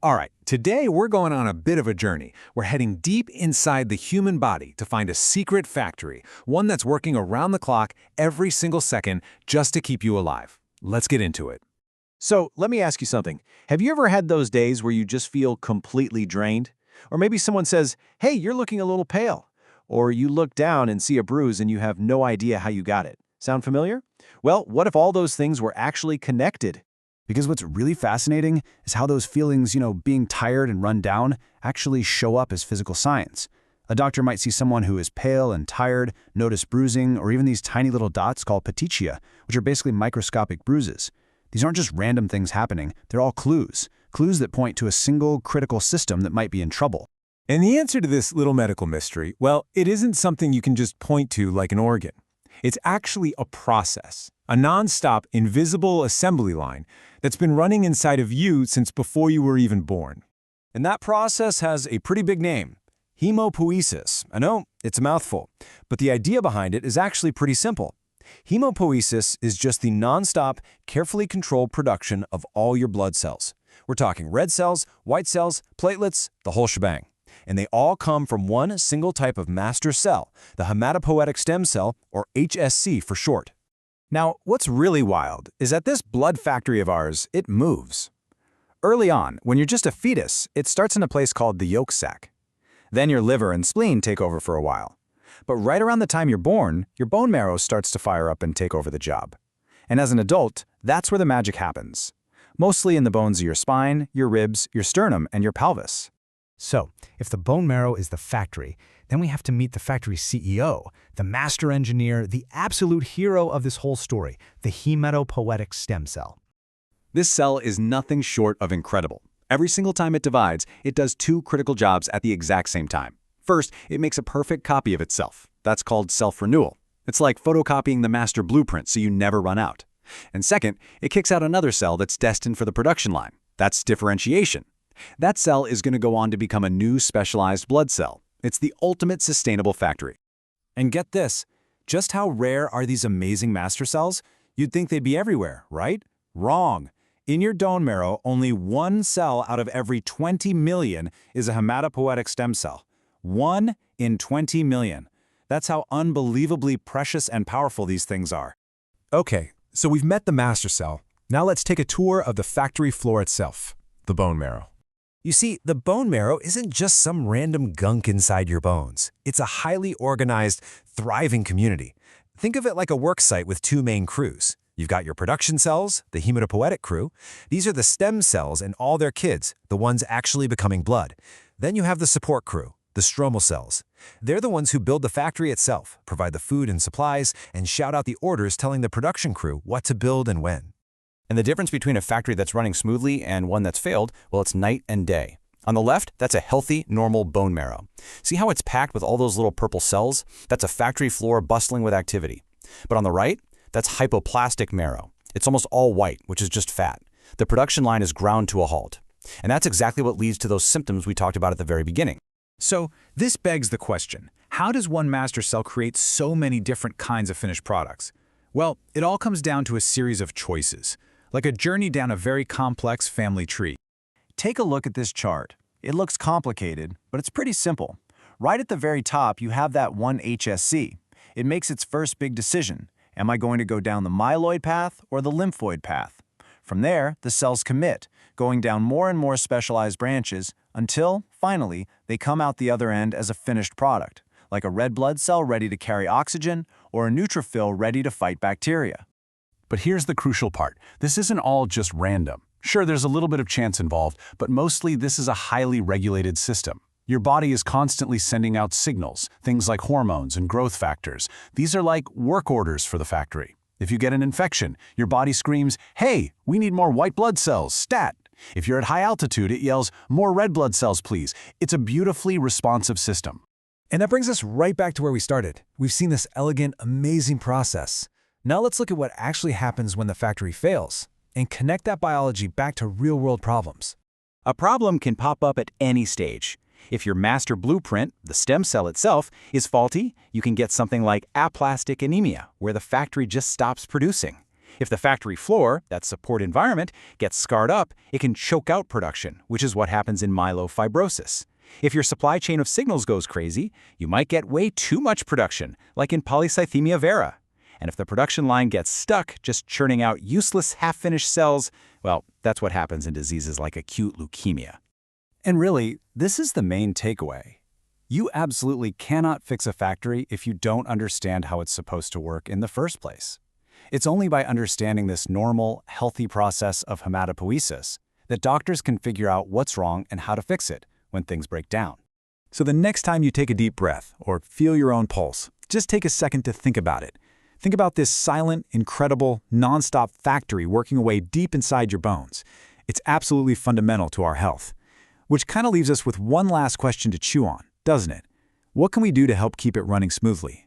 All right, today we're going on a bit of a journey. We're heading deep inside the human body to find a secret factory, one that's working around the clock every single second just to keep you alive. Let's get into it. So let me ask you something. Have you ever had those days where you just feel completely drained? Or maybe someone says, hey, you're looking a little pale. Or you look down and see a bruise and you have no idea how you got it. Sound familiar? Well, what if all those things were actually connected? Because what's really fascinating is how those feelings, being tired and run down, actually show up as physical signs. A doctor might see someone who is pale and tired, notice bruising, or even these tiny little dots called petechia, which are basically microscopic bruises. These aren't just random things happening, they're all clues that point to a single critical system that might be in trouble. And the answer to this little medical mystery, well, it isn't something you can just point to like an organ. It's actually a process, a non-stop, invisible assembly line that's been running inside of you since before you were even born. And that process has a pretty big name. Haemopoiesis. I know, it's a mouthful, but the idea behind it is actually pretty simple. Haemopoiesis is just the non-stop, carefully controlled production of all your blood cells. We're talking red cells, white cells, platelets, the whole shebang. And they all come from one single type of master cell, the hematopoietic stem cell, or HSC for short. Now, what's really wild is that this blood factory of ours, it moves. Early on, when you're just a fetus, it starts in a place called the yolk sac. Then your liver and spleen take over for a while. But right around the time you're born, your bone marrow starts to fire up and take over the job. And as an adult, that's where the magic happens. Mostly in the bones of your spine, your ribs, your sternum, and your pelvis. So, if the bone marrow is the factory, then we have to meet the factory CEO, the master engineer, the absolute hero of this whole story, the hematopoietic stem cell. This cell is nothing short of incredible. Every single time it divides, it does two critical jobs at the exact same time. First, it makes a perfect copy of itself. That's called self-renewal. It's like photocopying the master blueprint so you never run out. And second, it kicks out another cell that's destined for the production line. That's differentiation. That cell is going to go on to become a new specialized blood cell. It's the ultimate sustainable factory. And get this, just how rare are these amazing master cells? You'd think they'd be everywhere, right? Wrong. In your bone marrow, only one cell out of every 20 million is a hematopoietic stem cell. 1 in 20 million. That's how unbelievably precious and powerful these things are. Okay, so we've met the master cell. Now let's take a tour of the factory floor itself, the bone marrow. You see, the bone marrow isn't just some random gunk inside your bones. It's a highly organized, thriving community. Think of it like a work site with two main crews. You've got your production cells, the hematopoietic crew. These are the stem cells and all their kids, the ones actually becoming blood. Then you have the support crew, the stromal cells. They're the ones who build the factory itself, provide the food and supplies, and shout out the orders telling the production crew what to build and when. And the difference between a factory that's running smoothly and one that's failed, well, it's night and day. On the left, that's a healthy, normal bone marrow. See how it's packed with all those little purple cells? That's a factory floor bustling with activity. But on the right, that's hypoplastic marrow. It's almost all white, which is just fat. The production line is ground to a halt. And that's exactly what leads to those symptoms we talked about at the very beginning. So this begs the question, how does one master cell create so many different kinds of finished products? Well, it all comes down to a series of choices, like a journey down a very complex family tree. Take a look at this chart. It looks complicated, but it's pretty simple. Right at the very top, you have that one HSC. It makes its first big decision. Am I going to go down the myeloid path or the lymphoid path? From there, the cells commit, going down more and more specialized branches until, finally, they come out the other end as a finished product, like a red blood cell ready to carry oxygen or a neutrophil ready to fight bacteria. But here's the crucial part. This isn't all just random. Sure, there's a little bit of chance involved, but mostly this is a highly regulated system. Your body is constantly sending out signals, things like hormones and growth factors. These are like work orders for the factory. If you get an infection, your body screams, hey, we need more white blood cells, stat. If you're at high altitude, it yells, more red blood cells, please. It's a beautifully responsive system. And that brings us right back to where we started. We've seen this elegant, amazing process. Now let's look at what actually happens when the factory fails and connect that biology back to real-world problems. A problem can pop up at any stage. If your master blueprint, the stem cell itself, is faulty, you can get something like aplastic anemia, where the factory just stops producing. If the factory floor, that support environment, gets scarred up, it can choke out production, which is what happens in myelofibrosis. If your supply chain of signals goes crazy, you might get way too much production, like in polycythemia vera. And if the production line gets stuck, just churning out useless half-finished cells, well, that's what happens in diseases like acute leukemia. And really, this is the main takeaway. You absolutely cannot fix a factory if you don't understand how it's supposed to work in the first place. It's only by understanding this normal, healthy process of haemopoiesis that doctors can figure out what's wrong and how to fix it when things break down. So the next time you take a deep breath or feel your own pulse, just take a second to think about it. Think about this silent, incredible, nonstop factory working away deep inside your bones. It's absolutely fundamental to our health. Which kind of leaves us with one last question to chew on, doesn't it? What can we do to help keep it running smoothly?